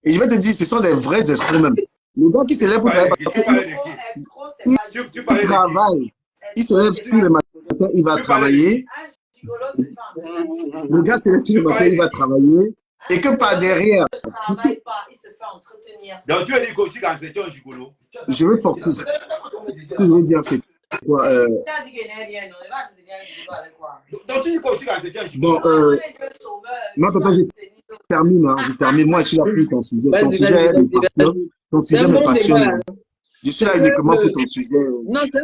Et je vais te dire, ce sont des vrais escrocs même. Le gars qui se lève pour travailler, Tu parlais de qui? Tu parlais de qui? travaille. Il se lève tous les matins, il va travailler. Le gars se lève tous les matins, il va travailler. Et que par derrière, il ne travaille pas, il se fait entretenir. Donc tu as dit qu'aussi quand c'était un gigolo. je veux forcer. Ce que je veux dire, c'est quoi Donc tu dis qu'aussi quand c'était un gigolo. bon, non, papa, je termine. Hein, je termine. Moi, je suis là pour ton sujet. Ton sujet me passionne. Ton sujet me passionne. Je suis là uniquement pour ton sujet.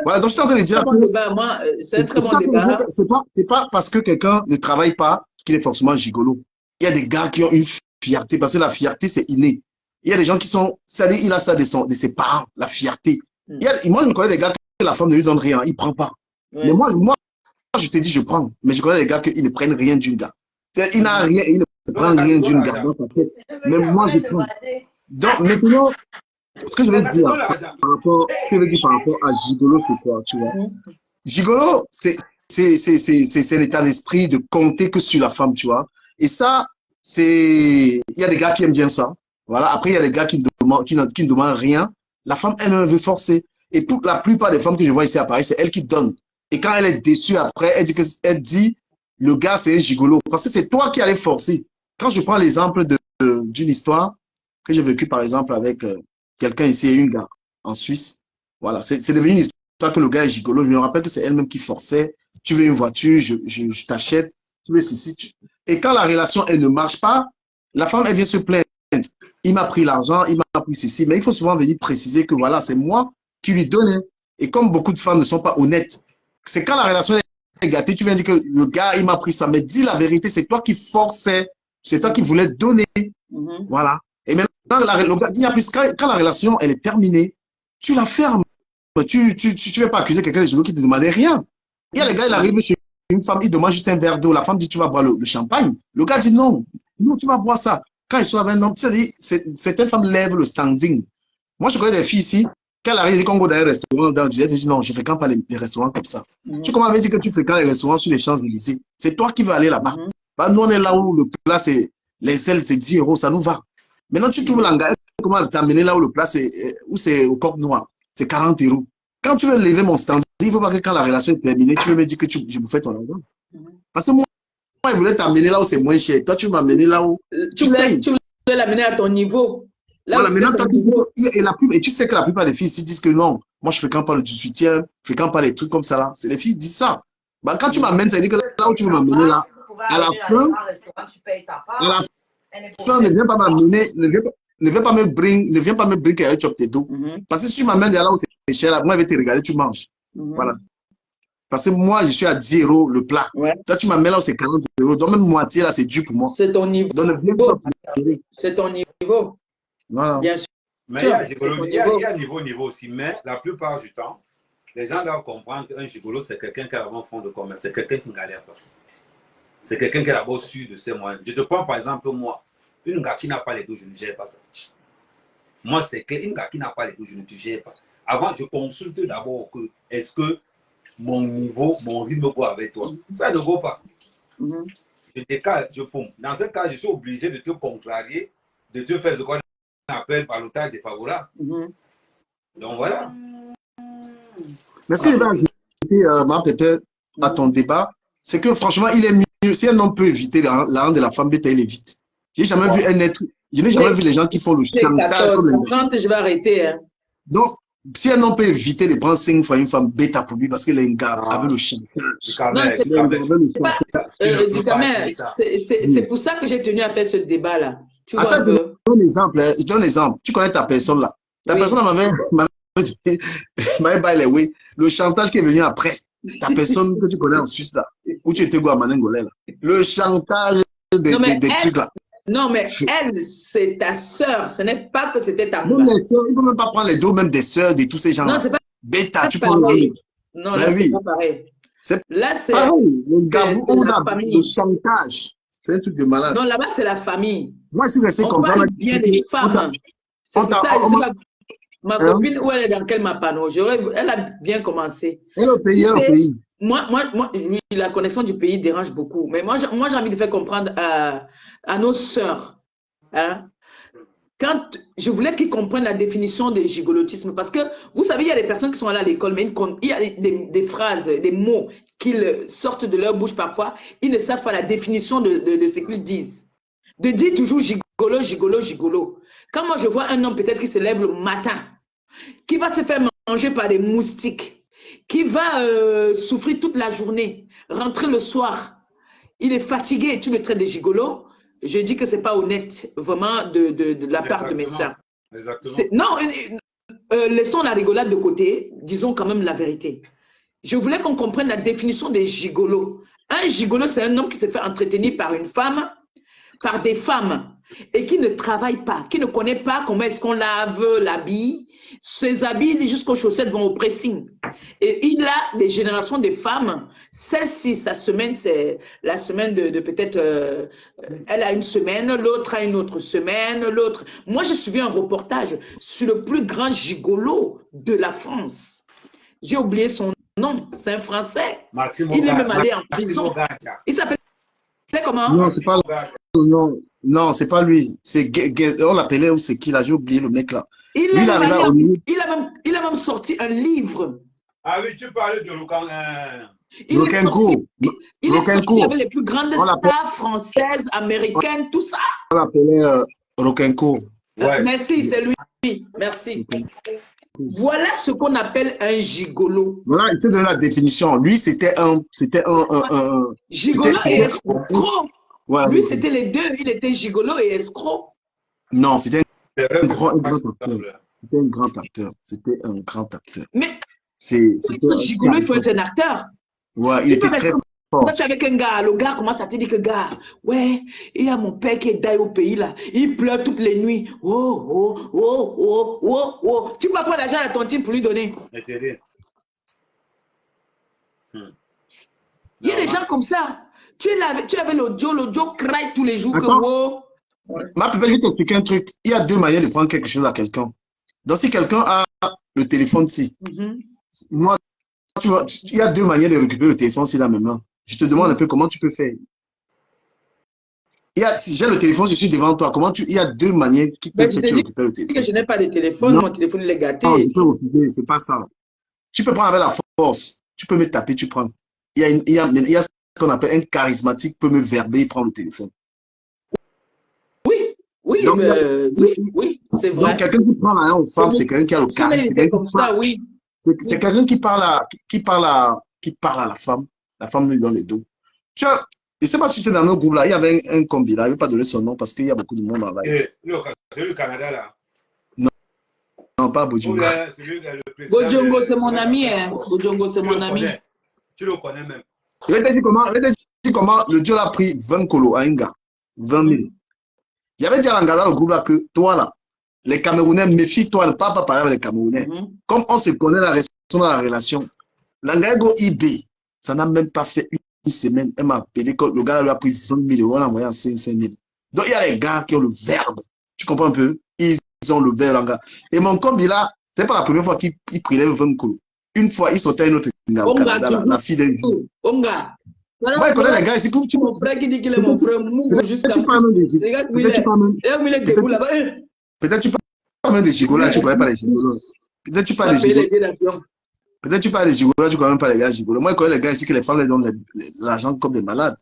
Voilà, donc je suis en train de dire que c'est un très bon débat. C'est pas parce que quelqu'un ne travaille pas qu'il est forcément gigolo. Il y a des gars qui ont une fierté, parce que la fierté, c'est inné. Il y a des gens qui sont, c'est-à-dire, il a ça de ses parents, la fierté. Moi, je connais des gars que la femme ne lui donne rien, il ne prend pas. Mais moi, je te dis, je prends. Mais je connais des gars qui ne prennent rien d'une gars. Il n'a rien, il ne prend rien d'une gars dans sa tête. Mais moi, je prends. Donc, maintenant, ce que je veux dire par rapport à gigolo, c'est quoi, tu vois? Gigolo, c'est l'état d'esprit de compter que sur la femme, tu vois. Et ça, il y a des gars qui aiment bien ça. Voilà. Après, il y a des gars qui ne demandent rien. La femme, elle veut forcer. Et pour la plupart des femmes que je vois ici à Paris, c'est elle qui donne. Et quand elle est déçue après, elle dit le gars, c'est un gigolo. Parce que c'est toi qui allais forcer. Quand je prends l'exemple d'une histoire que j'ai vécue, par exemple, avec quelqu'un ici et une gars en Suisse, voilà, c'est devenu une histoire que le gars est gigolo. Je me rappelle que c'est elle-même qui forçait. Tu veux une voiture, je t'achète. Tu veux ceci. Et quand la relation, elle ne marche pas, la femme, elle vient se plaindre. Il m'a pris l'argent, il m'a pris ceci. Mais il faut souvent venir préciser que voilà, c'est moi qui lui donnais. Et comme beaucoup de femmes ne sont pas honnêtes, c'est quand la relation est gâtée, tu viens dire que le gars, il m'a pris ça. Mais dis la vérité, c'est toi qui forçais, c'est toi qui voulais donner. Voilà. Et maintenant, le gars, quand la relation, elle est terminée, tu la fermes. Tu ne vas pas accuser quelqu'un de gigolo qui ne te demandait rien. Il y a les gars, il arrive chez une femme, il demande juste un verre d'eau. La femme dit, tu vas boire le champagne. Le gars dit, non, tu vas boire ça. Quand ils sont avec un homme, certaines femmes lèvent le standing. Moi, je connais des filles ici, quand elle arrive, quand on va dans un restaurant, elle dit, non, je ne fréquente pas les restaurants comme ça. Tu commences à dire que tu fréquentes les restaurants sur les Champs-Élysées. C'est toi qui vas aller là-bas. Nous, on est là où le plat, les ailes, c'est 10 €, ça nous va. Maintenant, tu trouves l'engagement, comment t'amener là où le plat, c'est au Coq Noir, c'est 40 €. Quand tu veux lever mon standing, il ne faut pas que quand la relation est terminée, tu veux me dire que je me fais ton argent. Parce que moi, il voulait t'amener là où c'est moins cher. Toi, tu m'amener là où tu voulais l'amener à ton niveau. Là voilà, maintenant, et tu sais que la plupart des filles ici disent que non, moi, je ne fréquente pas le 18e, je ne fréquente pas les trucs comme ça là. Les filles disent ça. Bah, quand tu m'amènes, ça veut dire que là où tu veux m'amener là, à la fin, ne viens pas m'amener, ne viens pas me bring un chop tes dos. Parce que si tu m'amènes là où c'est cher, là, moi, je vais te regarder, tu manges. Voilà. Parce que moi, je suis à 10 € le plat. Toi, tu m'amènes là où c'est 40 €. Donc, même moitié, là, c'est dur pour moi. C'est ton niveau. C'est ton niveau. Voilà. Bien sûr. Mais il y a niveau aussi. Mais la plupart du temps, les gens doivent comprendre qu'un gigolo, c'est quelqu'un qui a un fond de commerce. C'est quelqu'un qui ne galère pas. C'est quelqu'un qui est d'abord sûr de ses moyens. Je te prends par exemple, moi, une gars qui n'a pas les dos, je ne gère pas ça. Moi, c'est clair, une gars qui n'a pas les dos, je ne te gère pas. Avant, je consulte d'abord que est-ce que mon niveau, mon rythme va avec toi. Ça ne vaut pas. Je décale, je pompe. Dans ce cas, je suis obligé de te contrarier, de te faire ce qu'on appelle ballottage défavorable. Donc voilà. Merci d'avoir peut-être à ton débat. C'est que franchement, il est mieux. Si un homme peut éviter la rente de la femme, il est vite. Je n'ai jamais vu un être. Je n'ai jamais vu les gens qui font le chantage. Je vais arrêter. Hein. Donc, si un homme peut éviter de prendre 5 fois une femme bêta pour lui parce qu'il est un gars avec le chantage. C'est pour ça que j'ai tenu à faire ce débat-là. Attends, je donne un exemple. Tu connais ta personne là. Ta personne m'avait bailé, le chantage qui est venu après. Ta personne que tu connais en Suisse là, où tu étais à Manengolais là. Le chantage des trucs là. Non, mais elle, c'est ta sœur. Ce n'est pas que c'était ta mère. Non, les sœurs, il ne faut même pas prendre les dos même des sœurs de tous ces gens-là. Non, c'est pas bêta, tu prends le non, là, c'est pas pareil. Là, c'est la famille. Le chantage. C'est un truc de malade. Non, là-bas, c'est la famille. Moi, je suis resté comme ça. Bien des femmes. C'est pour ça, ma copine, où elle est dans quel mapano, elle a bien commencé. Elle est au pays, Moi, la connexion du pays dérange beaucoup. Mais moi j'ai envie de faire comprendre à nos sœurs hein, quand je voulais qu'ils comprennent la définition de gigolotisme, parce que vous savez, il y a des personnes qui sont allées à l'école, mais il y a des phrases, des mots qu'ils sortent de leur bouche parfois, ils ne savent pas la définition de ce qu'ils disent. De dire toujours gigolo, gigolo, gigolo. Quand moi je vois un homme peut-être qui se lève le matin, qui va se faire manger par des moustiques, qui va souffrir toute la journée, rentrer le soir, il est fatigué et tu le traites de gigolo, je dis que ce n'est pas honnête, vraiment, de la part de mes soeurs. Non, laissons la rigolade de côté, disons quand même la vérité. Je voulais qu'on comprenne la définition des gigolos. Un gigolo, c'est un homme qui se fait entretenir par une femme, par des femmes, et qui ne travaille pas, qui ne connaît pas comment est-ce qu'on lave l'habit. Ses habits jusqu'aux chaussettes vont au pressing. Et il a des générations de femmes. Celle-ci, sa semaine, c'est la semaine de peut-être... elle a une semaine, l'autre a une autre semaine, l'autre... Moi, j'ai suivi un reportage sur le plus grand gigolo de la France. J'ai oublié son nom, c'est un Français. Il est même allé en prison. Il s'appelle comment? Non, c'est pas... Non, c'est pas lui. On l'appelait, ou c'est qui là? J'ai oublié le mec là. Il a même sorti un livre. Ah oui, tu parlais de Rokenko. Il est sorti avec les plus grandes stars françaises, américaines, tout ça. On l'appelait Rokenko. Ouais. Merci, c'est lui. Merci. Voilà ce qu'on appelle un gigolo. Voilà, il te donne la définition. Lui, c'était un gigolo et escroc. Ouais, lui, c'était les deux. Il était gigolo et escroc. Non, c'était un grand acteur. C'était un grand acteur. C'était un grand acteur. Mais pour être gigolo, il faut être un acteur. Ouais, il était très fort. Quand tu es avec un gars, le gars commence à te dire que gars, ouais, il y a mon père qui est d'ailleurs au pays là. Il pleure toutes les nuits. Tu peux prendre l'argent à ton team pour lui donner. Il y a des gens comme ça. Tu avais l'audio craille tous les jours. Attends. Ma pépère, je vais t'expliquer un truc. Il y a deux manières de prendre quelque chose à quelqu'un. Donc, si quelqu'un a le téléphone ici, moi, tu vois, il y a deux manières de récupérer le téléphone ici dans mes mains. Je te demande un peu comment tu peux faire. Si j'ai le téléphone, je suis devant toi. Il y a deux manières qui peuvent faire que tu récupères le téléphone. Je n'ai pas de téléphone, mon téléphone il est gâté. Non, tu peux refuser, c'est pas ça. Tu peux prendre avec la force. Tu peux me taper, tu prends. Il y a ce qu'on appelle un charismatique peut me verber, il prend le téléphone. Oui, c'est vrai. Donc, quelqu'un qui prend la main aux femmes, c'est quelqu'un qui a le charisme. C'est quelqu'un qui parle à la femme. La femme lui donne le dos. Tu vois, je ne sais pas si tu es dans nos groupes là, il y avait un combi là, je ne vais pas donner son nom parce qu'il y a beaucoup de monde là. C'est le Canada là. Non, pas Bojongo. Bojongo, c'est mon ami. Bojongo, c'est mon ami. Tu le connais même. Je vais te dire comment le Dieu a pris 20 colos à un gars. 20 000. Il y avait dit à l'Angada au groupe là que toi là, les Camerounais, méfie-toi, ne parle pas parler avec les Camerounais. Comme on se connaît la raison dans la relation, l'Angada go eBay, ça n'a même pas fait une semaine. Elle m'a appelé, le gars lui a pris 20 000 euros, on l'a envoyé en 5 000. Donc il y a les gars qui ont le verbe. Tu comprends un peu? Ils ont le verbe, l'Angada. Et mon combi là, c'est pas la première fois qu'il prélève 20 colos. Une fois, il sortait une autre gars au Canada, la fille d'un jour. Moi, je connais les gars ici. Mon frère qui dit qu'il est mon frère, peut-être tu parles même des gigolos, tu ne connais pas les gigolos. Peut-être tu parles des gigolos. Peut-être tu parles des gigolos, tu ne connais même pas les gars gigolos. Moi, je connais les gars ici que les femmes les donnent l'argent comme des malades.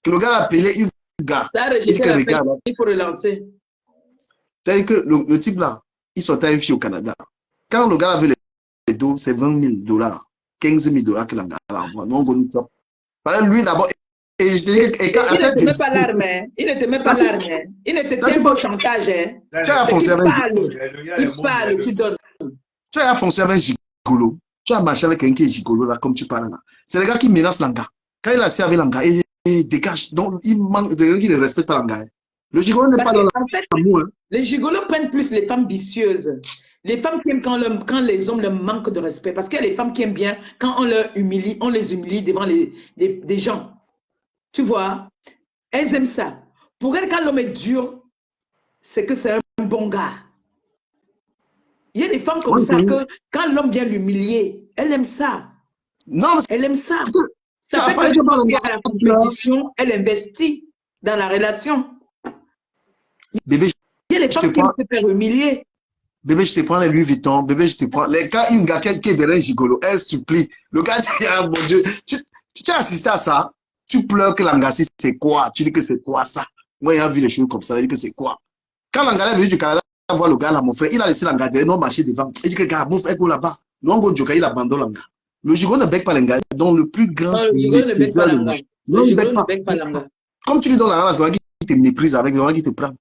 Que le gars a appelé une gars. Il faut relancer. C'est-à-dire que le type là, il sortait une fille au Canada. Quand le gars avait les dos, c'est 20 000 $, 15 000 $, que l'Angada envoie. Non, lui d'abord, il ne te met pas l'arme. Il ne te met pas l'arme. Il ne te tient pas au chantage. Tu as foncé avec il parle, tu donnes. Tu as foncé avec un gigolo. Tu as marché avec un qui est gigolo là, comme tu parles là. C'est le gars qui menace l'Anga. Quand il a servi l'Anga, il dégage. Donc il manque de gens qui ne respectent pas l'Anga. Le gigolo n'est pas dans l'amour. Les gigolos prennent plus les femmes vicieuses. Les femmes qui aiment quand les hommes leur manquent de respect. Parce qu'il y a les femmes qui aiment bien quand on les humilie devant des gens. Tu vois, elles aiment ça. Pour elles, quand l'homme est dur, c'est que c'est un bon gars. Il y a des femmes comme ça que quand l'homme vient l'humilier, elle aime ça. Non, elle aime ça. Ça fait que quand il y a la compétition, elle investit dans la relation. Bébé, il y y a les femmes qui aiment se faire humilier. Bébé, je te prends les Louis Vuitton. Bébé, je te prends. Quand une gars qui est derrière un gigolo, elle supplie. Le gars dit, ah mon Dieu, tu as assisté à ça? Tu pleures que l'angassi, c'est quoi? Tu dis que c'est quoi ça? Moi, j'ai vu les choses comme ça, il dit que c'est quoi? Quand l'angalais est venu du Canada, voir le gars là, mon frère, il a laissé l'anga derrière, non marché devant. Il dit que gars, bouffe, elle go là-bas. Non, go Djoka, il abandonne l'anga. Le gigolo ne bec pas l'anga. Donc, le plus grand. Non, le gigolo ne bec pas l'anga. Le gigolo ne bec pas l'anga. Comme tu lui donnes la race, le gars qui te méprise avec, le gars qui te prend.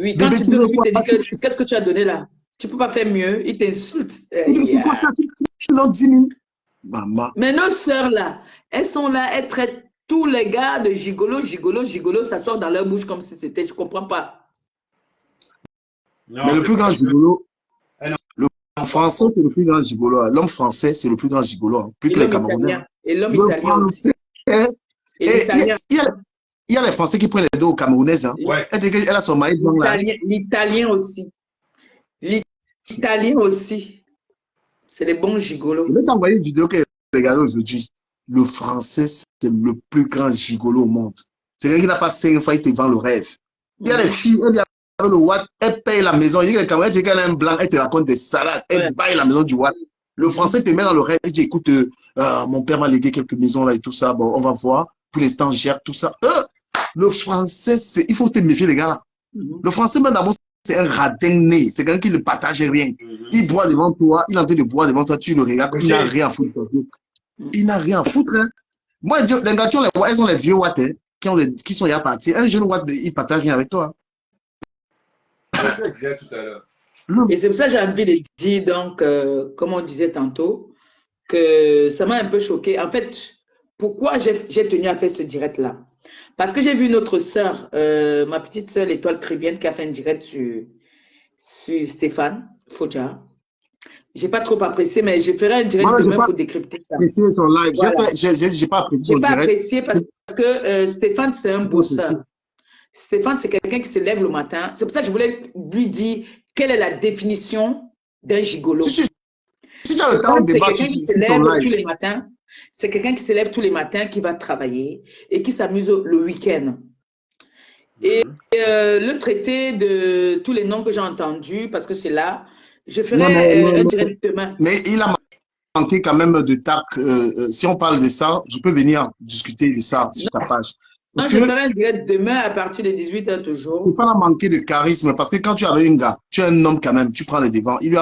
Oui, quand tu te dis qu'est-ce que tu as donné là? Tu ne peux pas faire mieux, il t'insulte. C'est quoi ça? Tu leur 10 000. Maman. Mais nos sœurs là, elles sont là, elles traitent tous les gars de gigolo, gigolo, gigolo, ça sort dans leur bouche comme si c'était, je ne comprends pas. Non, mais le plus grand gigolo, le français, c'est le plus grand gigolo. L'homme français, c'est le plus grand gigolo, hein, plus que les Camerounais. Et l'homme italien aussi. Il y a les Français qui prennent les dos aux Camerounaises. Hein. Ouais. Elle a son mari blanc là. L'italien aussi. L'italien aussi. C'est les bons gigolos. Je vais t'envoyer une vidéo que j'ai regardée aujourd'hui. Le français, c'est le plus grand gigolo au monde. C'est quelqu'un qui n'a pas 5 fois, il te vend le rêve. Il y a les filles, elles viennent avec le Watt, elles payent la maison. Il y a les Camerounais, tu dis qu'elle a un blanc, elle te raconte des salades, elle baille la maison du Watt. Le français te met dans le rêve, il dit écoute, mon père m'a légué quelques maisons là et tout ça, bon, on va voir. Pour l'instant, je gère tout ça. Le français, il faut te méfier, les gars là. Le français, même d'abord, c'est un radin né. C'est quelqu'un qui ne partage rien. Il boit devant toi, il est en train de boire devant toi, tu le regardes, il n'a rien à foutre. Il n'a rien à foutre. Hein. Moi, les gars, elles ont les vieux watts hein, qui sont à partir. Un jeune watt, il ne partage rien avec toi. C'est ce que je disais tout à l'heure. Et c'est pour ça que j'ai envie de dire, donc, comme on disait tantôt, que ça m'a un peu choqué. En fait, pourquoi j'ai tenu à faire ce direct-là? Parce que j'ai vu notre sœur, ma petite sœur, l'Étoile Trévienne, qui a fait un direct sur Stéphane Fodja. Je n'ai pas trop apprécié, mais je ferai un direct demain pour décrypter ça. Apprécié son live. Voilà. J'ai pas apprécié. J'ai pas apprécié parce que Stéphane, c'est un bosseur. Stéphane, c'est quelqu'un qui se lève le matin. C'est pour ça que je voulais lui dire quelle est la définition d'un gigolo. Si tu as le temps de débattre, c'est quelqu'un qui se lève tous les matins. C'est quelqu'un qui se lève tous les matins, qui va travailler et qui s'amuse le week-end. Et le traité de tous les noms que j'ai entendus, parce que c'est là, je ferai un direct demain. Mais il a manqué quand même de tact. Si on parle de ça, je peux venir discuter de ça sur ta page. Non, je ferai un direct demain à partir de 18h toujours. Stéphane a manqué de charisme parce que quand tu avais une gars, tu es un homme quand même, tu prends les devants. Il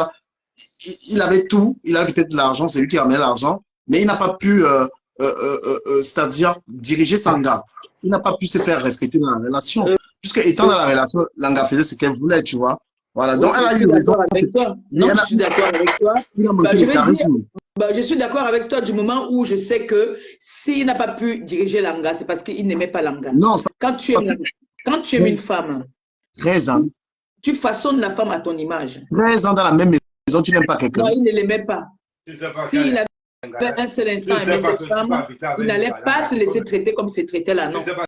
avait tout, il avait peut-être de l'argent, c'est lui qui ramenait l'argent, mais il n'a pas pu, c'est-à-dire diriger son gars. Il n'a pas pu se faire respecter dans la relation. Puisque étant dans la relation, l'anga faisait ce qu'elle voulait, tu vois. Voilà, donc elle a eu raison. Non, je suis d'accord avec toi. Il a manqué de charisme. Je suis d'accord avec toi du moment où je sais que s'il n'a pas pu diriger l'anga, c'est parce qu'il n'aimait pas l'anga. Non, quand tu aimes une femme, 13 ans. Tu façonnes la femme à ton image. 13 ans dans la même maison, tu n'aimes pas quelqu'un. Non, il ne l'aimait pas. S'il avait un seul instant aimé cette femme, il n'allait pas se laisser traiter comme il se traitait là, non. Tu sais pas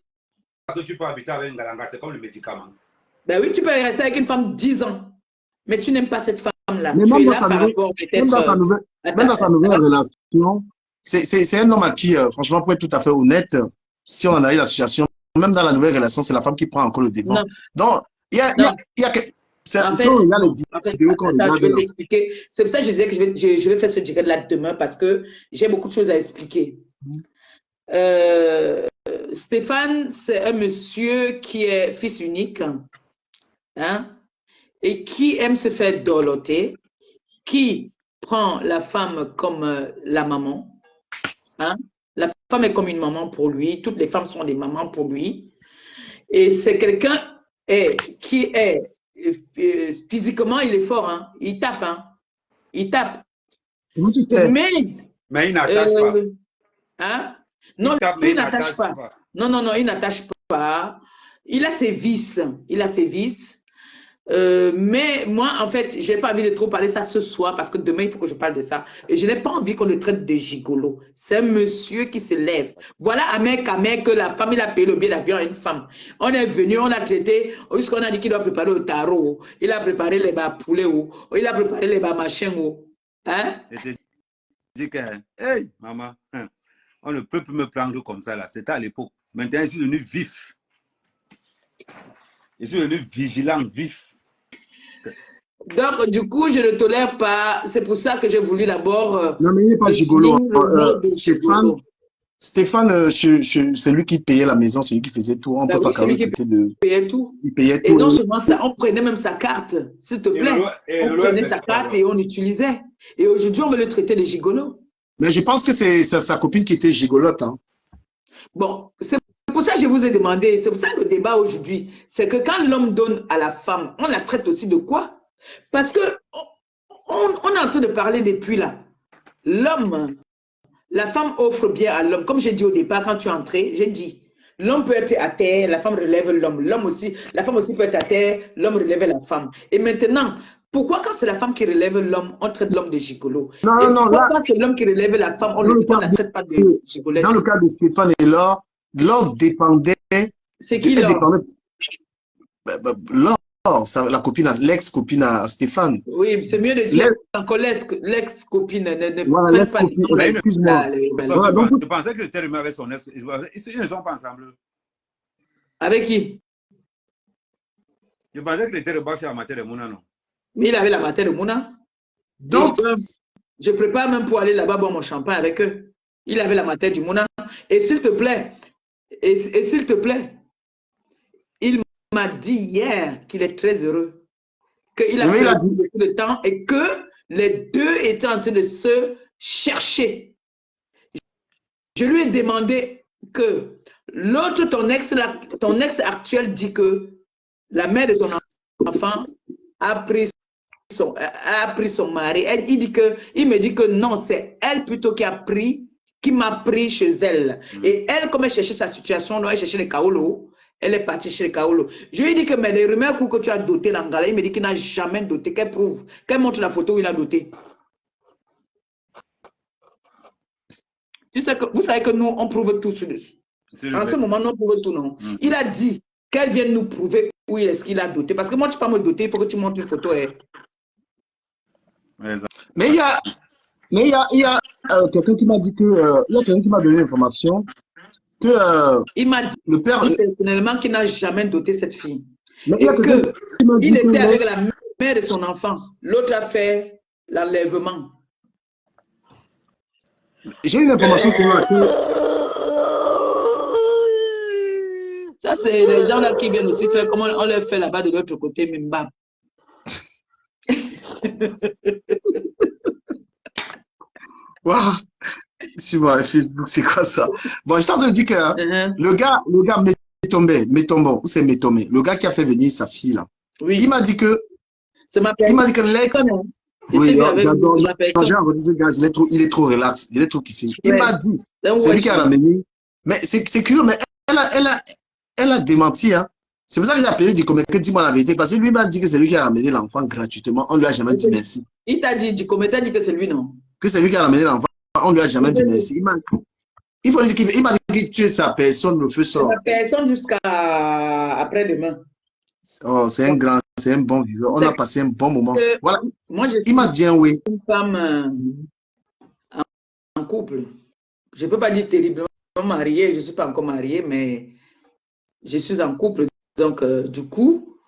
que tu peux habiter avec un galanga, c'est comme le médicament. Ben oui, tu peux rester avec une femme 10 ans, mais tu n'aimes pas cette femme-là. Mais tu es même là par rapport peut-être. Même dans sa nouvelle relation, c'est un homme à qui, franchement, pour être tout à fait honnête, si on en a eu l'association, même dans la nouvelle relation, c'est la femme qui prend encore le devant. Donc, il y a que. En fait, je vais t'expliquer. C'est pour ça que je disais que je vais faire ce direct-là demain parce que j'ai beaucoup de choses à expliquer. Stéphane, c'est un monsieur qui est fils unique hein, et qui aime se faire dorloter, qui prend la femme comme la maman. Hein. La femme est comme une maman pour lui. Toutes les femmes sont des mamans pour lui. Et c'est quelqu'un qui est physiquement, il est fort. Hein. Il tape. Hein. Il tape. Mais il n'attache pas. Hein? Non, il n'attache pas. Non, il n'attache pas. Il a ses vices. Il a ses vices. Mais moi, en fait, je n'ai pas envie de trop parler ça ce soir parce que demain, il faut que je parle de ça. Et je n'ai pas envie qu'on le traite de gigolo. C'est un monsieur qui se lève. Voilà Ahmed Kamer que la femme, il a payé le billet d'avion à une femme. On est venu, on a traité, jusqu'on a dit qu'il doit préparer le tarot. Il a préparé les bas poulets, il a préparé les bas machins. Hein? Et te dit que, hey, maman, on ne peut plus me prendre comme ça là. C'était à l'époque. Maintenant, je suis devenu vif. Je suis devenu vigilant, vif. Donc, du coup, je ne tolère pas. C'est pour ça que j'ai voulu d'abord. Non, mais il n'est pas gigolo. Gigolo. Stéphane, c'est lui qui payait la maison, c'est lui qui faisait tout. On ne peut pas quand même traiter de. Payait tout. Il payait tout. Et non seulement ça, on prenait même sa carte, s'il te plaît. On prenait sa carte et on utilisait. Et aujourd'hui, on veut le traiter de gigolo. Mais je pense que c'est sa copine qui était gigolote. Hein. Bon, c'est pour ça que je vous ai demandé, c'est pour ça que le débat aujourd'hui, c'est que quand l'homme donne à la femme, on la traite aussi de quoi? Parce que on est en train de parler depuis là. L'homme, la femme offre bien à l'homme. Comme j'ai dit au départ, quand tu es entré, j'ai dit, l'homme peut être à terre, la femme relève l'homme. L'homme aussi, la femme aussi peut être à terre, l'homme relève la femme. Et maintenant, pourquoi quand c'est la femme qui relève l'homme, on traite l'homme de gigolo? Non, là, quand c'est l'homme qui relève la femme, on ne la traite pas de gigolette? Dans le cas de Stéphane et Laure dépendait. C'est qui Laure? Laure, la copine, l'ex-copine à Stéphane. Oui, c'est mieux de dire encore l'ex-copine. Voilà, l'ex-copine. Excuse-moi. Je pensais que c'était remis avec son ex. Ils ne sont pas ensemble. Avec qui? Je pensais qu'il était rebattu à la matière de Mouna, non? Mais il avait la matière de Mouna. Donc, je prépare même pour aller là-bas boire mon champagne avec eux. Il avait la matière du Mouna. Et s'il te plaît, il m'a dit hier qu'il est très heureux. Qu'il a fait beaucoup de temps et que les deux étaient en train de se chercher. Je lui ai demandé que l'autre, ton ex actuel dit que la mère de ton enfant a pris son mari. Il me dit que non, c'est elle plutôt qui m'a pris chez elle. Et elle, comme elle cherchait sa situation, elle cherchait les Kaolo, elle est partie chez les Kaolo. Je lui ai dit que mais les rumeurs que tu as doté l'Angala, il me dit qu'il n'a jamais doté. Qu'elle prouve, qu'elle montre la photo où il a doté. Vous savez que nous, on prouve tout sur dessus. En ce moment, nous, on prouve tout, non. Il a dit qu'elle vienne nous prouver où est-ce qu'il a doté. Parce que moi, tu ne peux pas me doter, il faut que tu montres une photo. Mais il y a quelqu'un qui m'a dit que, il y a quelqu'un qui m'a donné l'information que il m'a dit le père personnellement qu'il n'a jamais doté cette fille. Mais il y a quelqu'un qui m'a dit il était avec la mère de son enfant. L'autre a fait l'enlèvement. J'ai une information qui m'a dit. Ça, c'est les gens là qui viennent aussi faire comme on leur fait là-bas de l'autre côté, même bas. Waouh! Sur Facebook, c'est quoi ça? Bon, je t'en dire que le gars Métombo, c'est Métomé, le gars qui a fait venir sa fille là. Oui. Il m'a dit que. Il m'a dit que l'ex. Oui, j'adore. Il est trop relax, il est trop kiffé. Il m'a dit, c'est lui qui a ramené. Mais c'est curieux, mais elle a démenti, hein. C'est pour ça que j'ai appelé, Dicomé, dis-moi la vérité, parce que lui m'a dit que c'est lui qui a ramené l'enfant gratuitement. On ne lui a jamais dit merci. Il t'a dit, Dicomé, t'as dit que c'est lui, non? Que c'est lui qui a ramené l'enfant, on ne lui a jamais dit merci. Il m'a dit qu'il tue sa personne, le feu sort. Sa personne jusqu'à après-demain. Oh, c'est un bon vivant. On a passé un bon moment. Voilà. Moi, il m'a dit oui. Une femme en couple. Je ne peux pas dire terriblement mariée, je ne suis pas encore mariée, mais je suis en couple. Donc, du coup,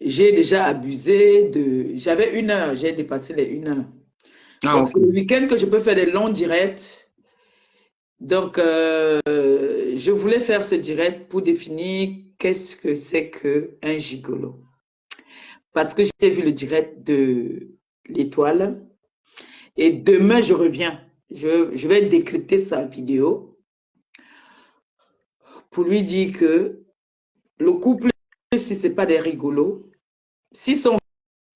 j'ai déjà abusé de... J'avais 1 heure, j'ai dépassé les 1 heure. Donc, c'est le week-end que je peux faire des longs directs. Donc, je voulais faire ce direct pour définir qu'est-ce que c'est qu'un gigolo. Parce que j'ai vu le direct de l'Étoile. Et demain, je reviens. Je vais décrypter sa vidéo pour lui dire que le couple, si ce n'est pas des rigolos, s'ils sont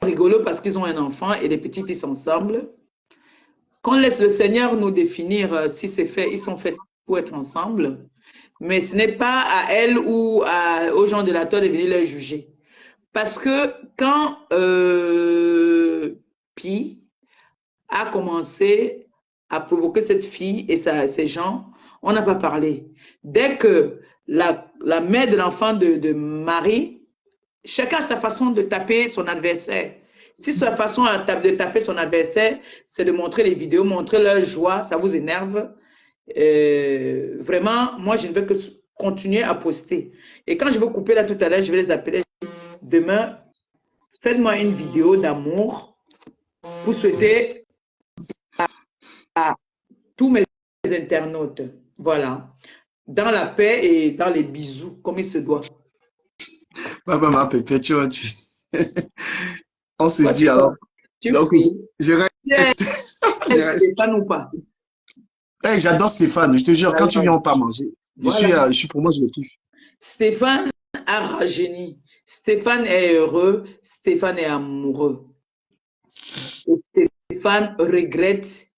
rigolos parce qu'ils ont un enfant et des petits-fils ensemble, qu'on laisse le Seigneur nous définir si c'est fait, ils sont faits pour être ensemble, mais ce n'est pas à elle ou aux gens de la terre de venir les juger. Parce que quand Pi a commencé à provoquer cette fille et ces gens, on n'a pas parlé. Dès que la mère de l'enfant de Marie, chacun a sa façon de taper son adversaire. Si sa façon de taper son adversaire, c'est de montrer les vidéos, montrer leur joie, ça vous énerve. Vraiment, moi, je ne veux que continuer à poster. Et quand je vais couper là tout à l'heure, je vais les appeler. Demain, faites-moi une vidéo d'amour pour souhaiter à tous mes internautes. Voilà. Dans la paix et dans les bisous, comme il se doit. Papa m'a perpétué. On se Toi, dit alors. Donc, je reste. Stéphane ou pas? Hey, j'adore Stéphane, je te jure, quand tu viens, on part manger. Je suis pour moi, je le kiffe. Stéphane a rajeuni. Stéphane est heureux. Stéphane est amoureux. Et Stéphane regrette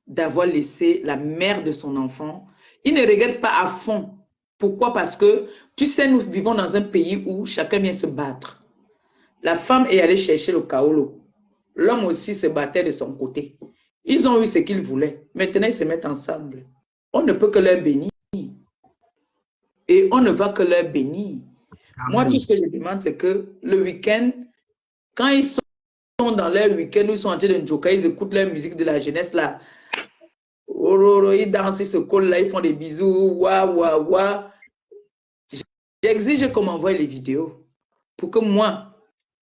d'avoir laissé la mère de son enfant. Il ne regrette pas à fond. Pourquoi? Parce que, tu sais, nous vivons dans un pays où chacun vient se battre. La femme est allée chercher le kaolo. L'homme aussi se battait de son côté. Ils ont eu ce qu'ils voulaient. Maintenant, ils se mettent ensemble. On ne peut que leur bénir. Et on ne va que leur bénir. Moi, tout ce que je demande, c'est que le week-end, quand ils sont dans leur week-end, ils sont en train de joker, ils écoutent leur musique de la jeunesse là. Ils dansent, ils se collent là, ils font des bisous. Waouh, waouh, waouh. J'exige qu'on m'envoie les vidéos pour que moi,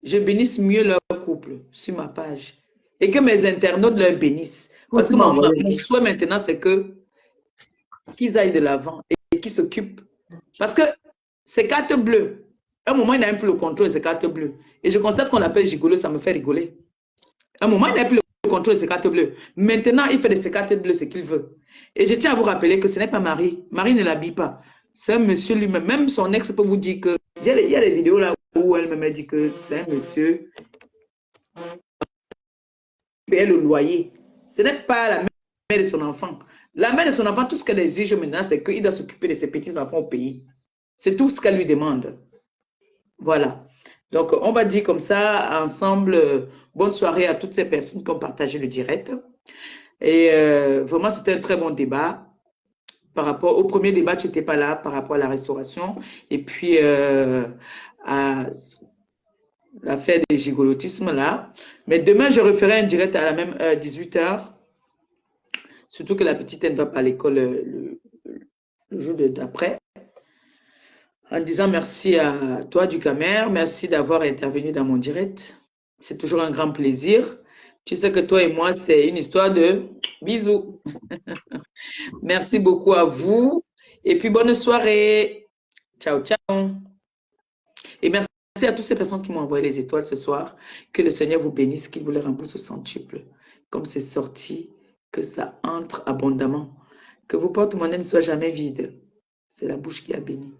je bénisse mieux leur couple sur ma page et que mes internautes leur bénissent. Parce que mon souhait maintenant, c'est qu'ils aillent de l'avant et qu'ils s'occupent. Parce que ces cartes bleues, à un moment, il n'a même plus le contrôle de ces cartes bleues. Et je constate qu'on l'appelle gigolo, ça me fait rigoler. À un moment, il n'a plus le contrôle de ces cartes bleues. Maintenant, il fait de ces cartes bleues ce qu'il veut. Et je tiens à vous rappeler que ce n'est pas Marie. Marie ne l'habille pas. C'est un monsieur lui-même. Même son ex peut vous dire que... Il y a des vidéos là où elle me dit que c'est un monsieur qui paye le loyer. Ce n'est pas la mère de son enfant. La mère de son enfant, tout ce qu'elle exige maintenant, c'est qu'il doit s'occuper de ses petits-enfants au pays. C'est tout ce qu'elle lui demande. Voilà. Donc, on va dire comme ça, ensemble, bonne soirée à toutes ces personnes qui ont partagé le direct. Et vraiment, c'était un très bon débat. Par rapport au premier débat, tu n'étais pas là par rapport à la restauration. Et puis, à l'affaire des gigolotismes là. Mais demain, je referai un direct à la même heure, 18h. Surtout que la petite, elle ne va pas à l'école le jour d'après. En disant merci à toi, Ducamer. Merci d'avoir intervenu dans mon direct. C'est toujours un grand plaisir. Tu sais que toi et moi, c'est une histoire de bisous. Merci beaucoup à vous. Et puis, bonne soirée. Ciao, ciao. Et merci à toutes ces personnes qui m'ont envoyé les étoiles ce soir. Que le Seigneur vous bénisse, qu'il vous les rembourse au centuple. Comme c'est sorti, que ça entre abondamment. Que vos porte-monnaies ne soient jamais vides. C'est la bouche qui a béni.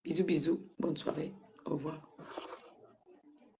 Bisous, bisous. Bonne soirée. Au revoir.